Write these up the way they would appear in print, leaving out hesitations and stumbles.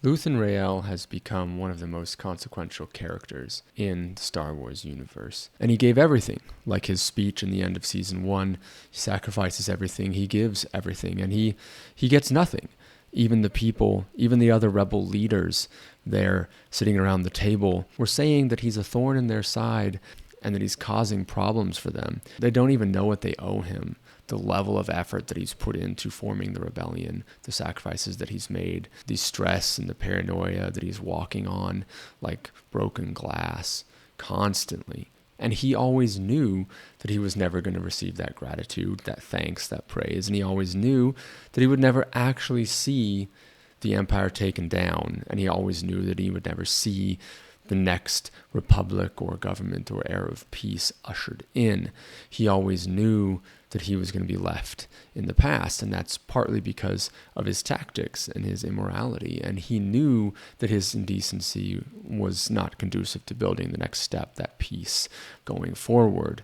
Luthen Rael has become one of the most consequential characters in the Star Wars universe. And he gave everything, like his speech in the end of Season 1. He sacrifices everything, he gives everything, and he gets nothing. Even the people, even the other rebel leaders there sitting around the table were saying that he's a thorn in their side and that he's causing problems for them. They don't even know what they owe him. The level of effort that he's put into forming the rebellion, the sacrifices that he's made, the stress and the paranoia that he's walking on like broken glass constantly. And he always knew that he was never going to receive that gratitude, that thanks, that praise. And he always knew that he would never actually see the Empire taken down. And he always knew that he would never see the next republic or government or era of peace ushered in. He always knew that he was going to be left in the past, and that's partly because of his tactics and his immorality. And he knew that his indecency was not conducive to building the next step, that peace going forward.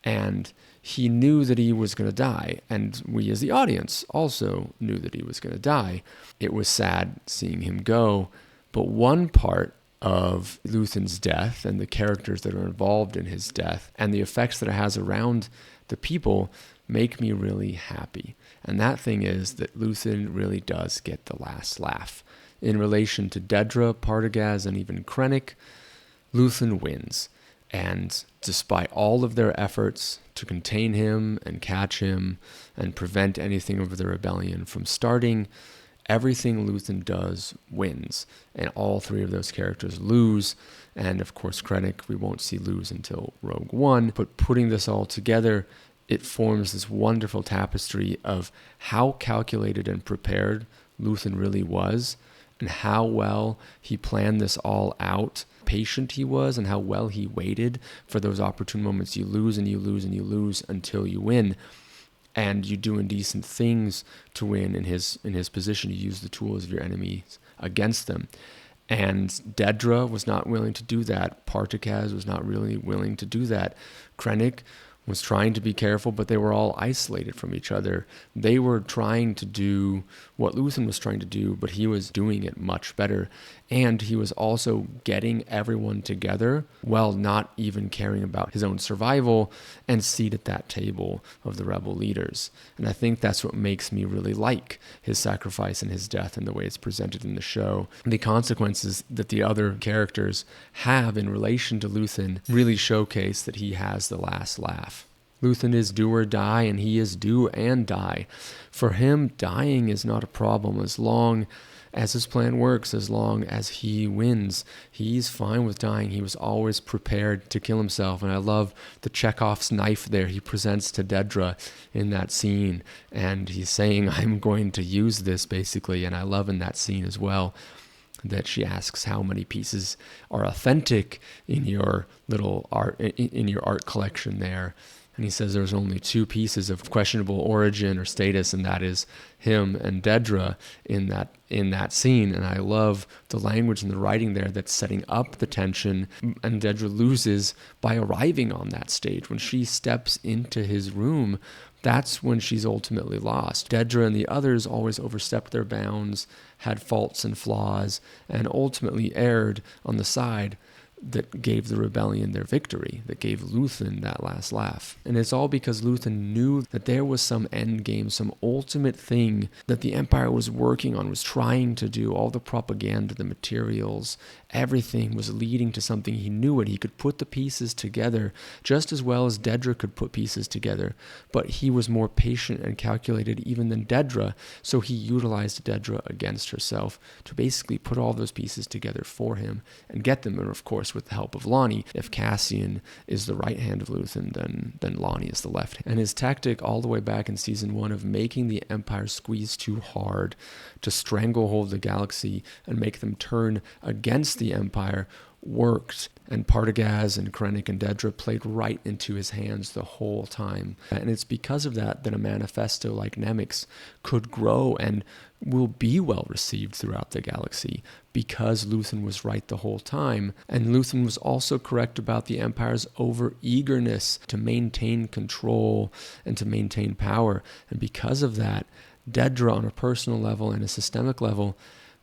And he knew that he was going to die, and we as the audience also knew that he was going to die. It was sad seeing him go, but one part of Luthen's death and the characters that are involved in his death and the effects that it has around the people make me really happy. And that thing is that Luthen really does get the last laugh. In relation to Dedra, Partagaz, and even Krennic, Luthen wins. And despite all of their efforts to contain him and catch him and prevent anything of the rebellion from starting, everything Luthen does wins, and all three of those characters lose. And of course, Krennic, we won't see lose until Rogue One. But putting this all together, it forms this wonderful tapestry of how calculated and prepared Luthen really was, and how well he planned this all out, patient he was, and how well he waited for those opportune moments. You lose and you lose and you lose until you win. And you do indecent things to win in his position. You use the tools of your enemies against them. And Dedra was not willing to do that. Partagaz was not really willing to do that. Krennic was trying to be careful, but they were all isolated from each other. They were trying to do what Luthen was trying to do, but he was doing it much better. And he was also getting everyone together while not even caring about his own survival and seat at that table of the rebel leaders. And I think that's what makes me really like his sacrifice and his death and the way it's presented in the show. The consequences that the other characters have in relation to Luthen really showcase that he has the last laugh. Luthen is do or die, and he is do and die. For him, dying is not a problem as long as his plan works, as long as he wins. He's fine with dying. He was always prepared to kill himself. And I love the Chekhov's knife there he presents to Dedra in that scene. And he's saying, I'm going to use this, basically. And I love in that scene as well that she asks how many pieces are authentic in your little art, in your art collection there. And he says there's only two pieces of questionable origin or status, and that is him and Dedra in that scene. And I love the language and the writing there that's setting up the tension. And Dedra loses by arriving on that stage. When she steps into his room, that's when she's ultimately lost. Dedra and the others always overstepped their bounds, had faults and flaws, and ultimately erred on the side that gave the rebellion their victory, that gave Luthen that last laugh. And it's all because Luthen knew that there was some end game, some ultimate thing that the Empire was working on, was trying to do. All the propaganda, the materials, everything was leading to something. He knew it. He could put the pieces together just as well as Dedra could put pieces together. But he was more patient and calculated even than Dedra, so he utilized Dedra against herself to basically put all those pieces together for him and get them. And of course, with the help of Lonnie. If Cassian is the right hand of Luthen, then Lonnie is the left hand. And his tactic all the way back in Season 1 of making the Empire squeeze too hard to stranglehold the galaxy and make them turn against the Empire worked. And Partagaz and Krennic and Dedra played right into his hands the whole time. And it's because of that a manifesto like Nemik's could grow and will be well received throughout the galaxy, because Luthen was right the whole time. And Luthen was also correct about the Empire's over-eagerness to maintain control and to maintain power. And because of that, Dedra, on a personal level and a systemic level,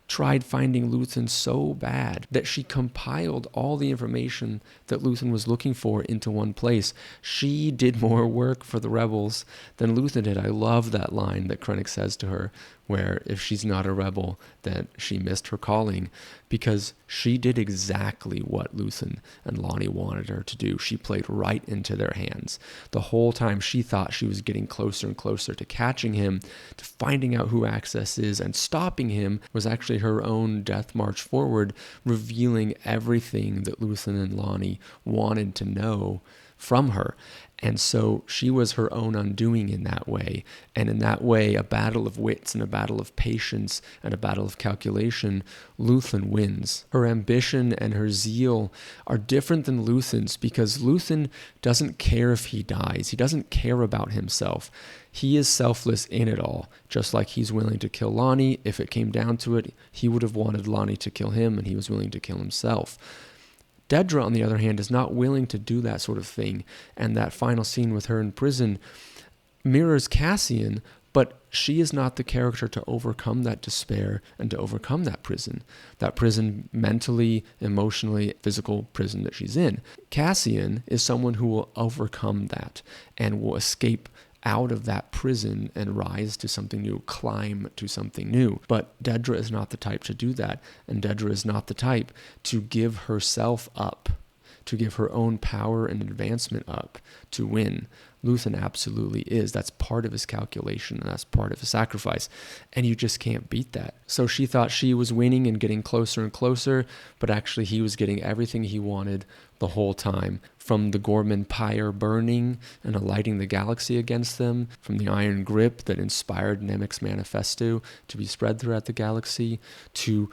tried finding Luthen so bad that she compiled all the information that Luthen was looking for into one place. She did more work for the rebels than Luthen did. I love that line that Krennic says to her, where if she's not a rebel, then she missed her calling, because she did exactly what Luthen and Lonnie wanted her to do. She played right into their hands. The whole time she thought she was getting closer and closer to catching him, to finding out who Access is, and stopping him was actually her own death march forward, revealing everything that Luthen and Lonnie wanted to know from her. And so she was her own undoing in that way. And in that way, a battle of wits and a battle of patience and a battle of calculation, Luthen wins. Her ambition and her zeal are different than Luthen's, because Luthen doesn't care if he dies. He doesn't care about himself. He is selfless in it all. Just like he's willing to kill Lonnie, if it came down to it, he would have wanted Lonnie to kill him, and he was willing to kill himself. Dedra, on the other hand, is not willing to do that sort of thing, and that final scene with her in prison mirrors Cassian, but she is not the character to overcome that despair and to overcome that prison mentally, emotionally, physical prison that she's in. Cassian is someone who will overcome that and will escape out of that prison and rise to something new, climb to something new. But Dedra is not the type to do that, and Dedra is not the type to give herself up, to give her own power and advancement up to win. Luthen absolutely is. That's part of his calculation, and that's part of his sacrifice, and you just can't beat that. So she thought she was winning and getting closer and closer, but actually he was getting everything he wanted the whole time. From the Gorman pyre burning and alighting the galaxy against them, from the iron grip that inspired Nemik's manifesto to be spread throughout the galaxy, to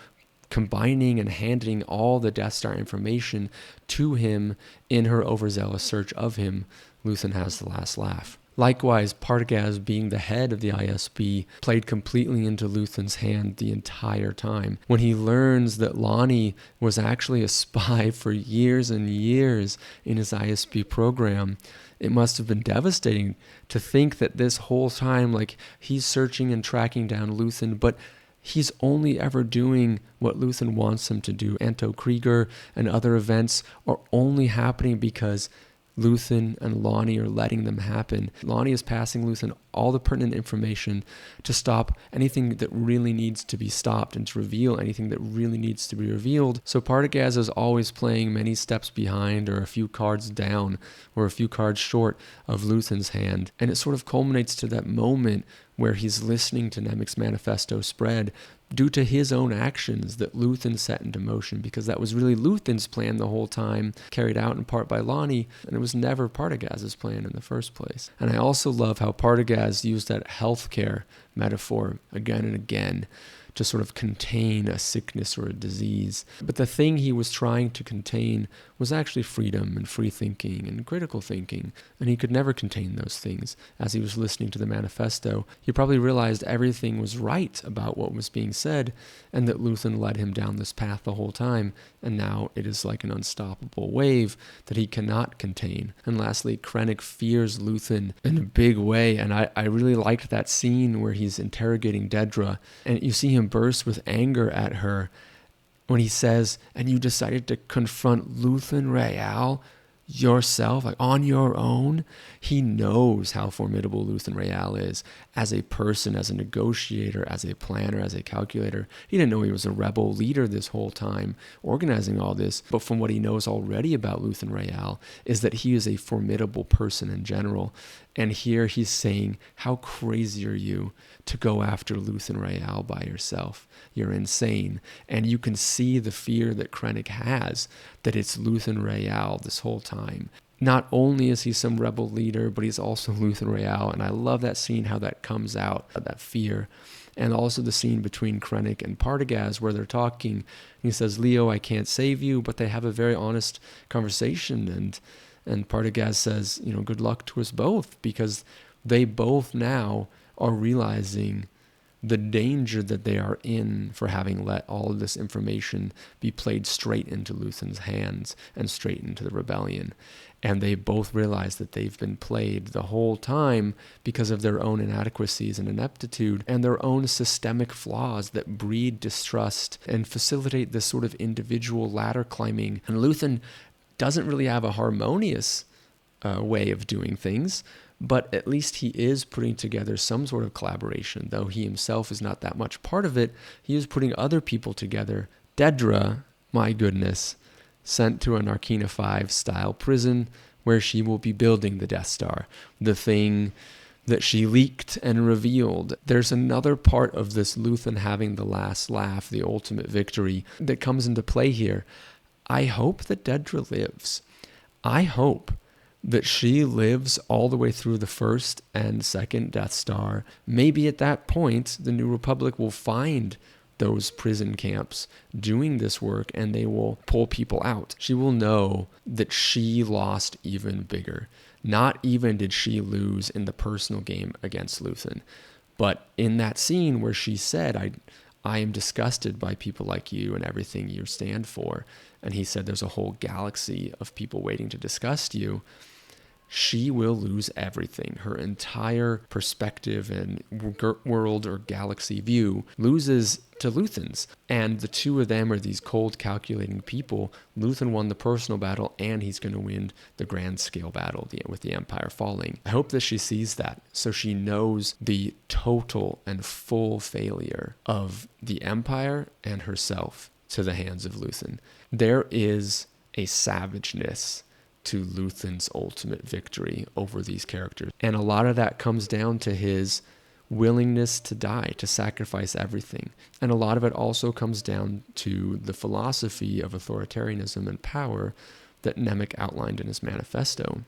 combining and handing all the Death Star information to him in her overzealous search of him, Luthen has the last laugh. Likewise, Partagaz, being the head of the ISB, played completely into Luthen's hand the entire time. When he learns that Lonnie was actually a spy for years and years in his ISB program, it must have been devastating to think that this whole time, like, he's searching and tracking down Luthen, but he's only ever doing what Luthen wants him to do. Anto Krieger and other events are only happening because Luthen and Lonnie are letting them happen. Lonnie is passing Luthen all the pertinent information to stop anything that really needs to be stopped and to reveal anything that really needs to be revealed. So Partagaz is always playing many steps behind, or a few cards down, or a few cards short of Luthen's hand. And it sort of culminates to that moment where he's listening to Nemik's manifesto spread due to his own actions that Luthen set into motion, because that was really Luthen's plan the whole time, carried out in part by Lonnie, and it was never Partagaz's plan in the first place. And I also love how Partagaz used that healthcare metaphor again and again to sort of contain a sickness or a disease. But the thing he was trying to contain was actually freedom and free thinking and critical thinking, and he could never contain those things. As he was listening to the manifesto, he probably realized everything was right about what was being said, and that Luthen led him down this path the whole time, and now it is like an unstoppable wave that he cannot contain. And lastly, Krennic fears Luthen in a big way, and I really liked that scene where he's interrogating Dedra, and you see him burst with anger at her when he says, "And you decided to confront Luthen Rael yourself, like on your own?" He knows how formidable Luthen Rael is as a person, as a negotiator, as a planner, as a calculator. He didn't know he was a rebel leader this whole time, organizing all this. But from what he knows already about Luthen Rael is that he is a formidable person in general. And here he's saying, how crazy are you to go after Luthen Rael by yourself? You're insane. And you can see the fear that Krennic has, that it's Luthen Rael this whole time. Not only is he some rebel leader, but he's also Luthen Rael. And I love that scene, how that comes out, that fear. And also the scene between Krennic and Partagaz where they're talking. He says, "Leo, I can't save you," but they have a very honest conversation. And Partagaz says, good luck to us both, because they both now are realizing the danger that they are in for having let all of this information be played straight into Luthen's hands and straight into the rebellion. And they both realize that they've been played the whole time because of their own inadequacies and ineptitude and their own systemic flaws that breed distrust and facilitate this sort of individual ladder climbing. And Luthen doesn't really have a harmonious way of doing things, but at least he is putting together some sort of collaboration. Though he himself is not that much part of it, he is putting other people together. Dedra, my goodness, sent to a Narkina 5-style prison where she will be building the Death Star, the thing that she leaked and revealed. There's another part of this Luthen having the last laugh, the ultimate victory, that comes into play here. I hope that Dedra lives. I hope that she lives all the way through the first and second Death Star. Maybe at that point, the New Republic will find those prison camps doing this work and they will pull people out. She will know that she lost even bigger. Not even did she lose in the personal game against Luthen, but in that scene where she said, I am disgusted by people like you and everything you stand for. And he said, there's a whole galaxy of people waiting to disgust you. She will lose everything. Her entire perspective and world or galaxy view loses to Luthen's. And the two of them are these cold, calculating people. Luthen won the personal battle, and he's going to win the grand scale battle with the Empire falling. I hope that she sees that, so she knows the total and full failure of the Empire and herself to the hands of Luthen. There is a savageness to Luthen's ultimate victory over these characters. And a lot of that comes down to his willingness to die, to sacrifice everything. And a lot of it also comes down to the philosophy of authoritarianism and power that Nemec outlined in his manifesto,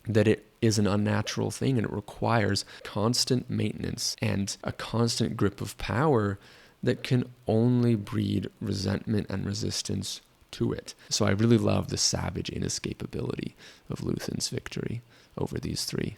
that it is an unnatural thing and it requires constant maintenance and a constant grip of power that can only breed resentment and resistance to it. So I really love the savage inescapability of Luthen's victory over these three.